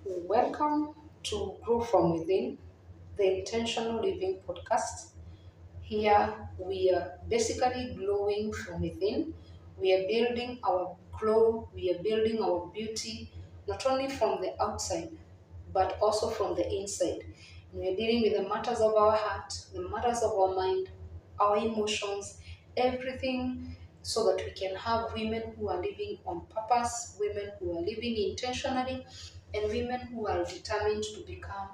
Welcome to Grow From Within, the Intentional Living podcast. Here we are basically glowing from within. We are building our glow, we are building our beauty, not only from the outside, but also from the inside. We are dealing with the matters of our heart, the matters of our mind, our emotions, everything so that we can have women who are living on purpose, women who are living intentionally, and women who are determined to become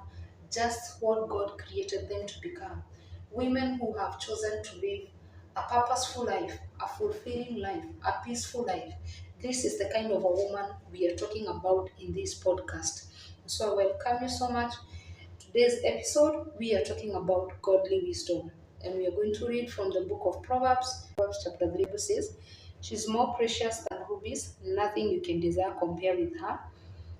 just what God created them to become. Women who have chosen to live a purposeful life, a fulfilling life, a peaceful life. This is the kind of a woman we are talking about in this podcast. So I welcome you so much. Today's episode, we are talking about godly wisdom. And we are going to read from the book of Proverbs. Proverbs chapter 3 verse says, she's more precious than rubies, nothing you can desire compare with her.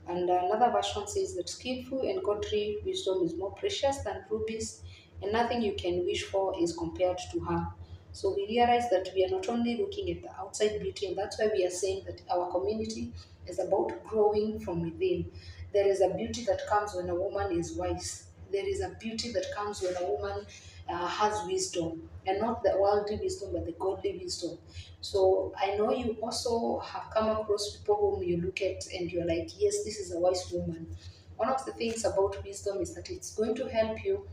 And another version says that skillful and godly wisdom is more precious than rubies, and nothing you can wish for is compared to her. So we realize that we are not only looking at the outside beauty, and that's why we are saying that our community is about growing from within. There is a beauty that comes when a woman is wise. There is a beauty that comes when a woman has wisdom, and not the worldly wisdom, but the godly wisdom. So I know you also have come across people whom you look at and you're like, yes, this is a wise woman. One of the things about wisdom is that it's going to help you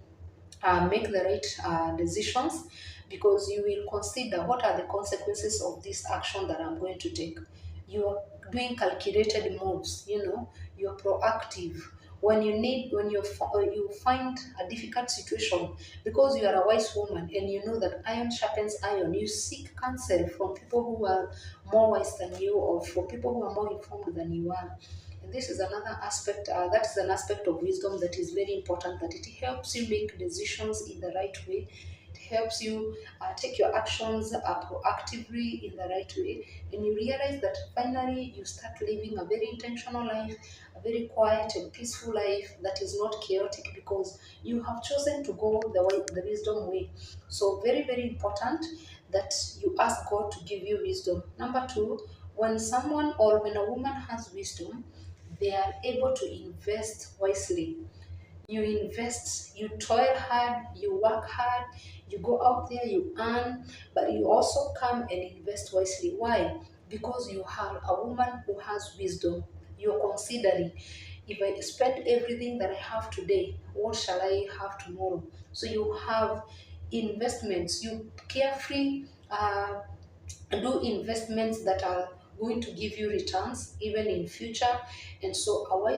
make the right decisions, because you will consider what are the consequences of this action that I'm going to take. You're doing calculated moves, you're proactive. When you find a difficult situation, because you are a wise woman and you know that iron sharpens iron, you seek counsel from people who are more wise than you, or from people who are more informed than you are. And this is another aspect, that is an aspect of wisdom that is very important, that it helps you make decisions in the right way. It helps you take your actions proactively in the right way. And you realize that finally you start living a very intentional life, a very quiet and peaceful life that is not chaotic, because you have chosen to go the wisdom way. So very, very important that you ask God to give you wisdom. Number two, when someone or when a woman has wisdom, they are able to invest wisely. You invest, you toil hard, you work hard, you go out there, you earn, but you also come and invest wisely. Why? Because you have a woman who has wisdom. You're considering, if I spend everything that I have today, what shall I have tomorrow? So you have investments. You carefully do investments that are going to give you returns even in future. And so a wise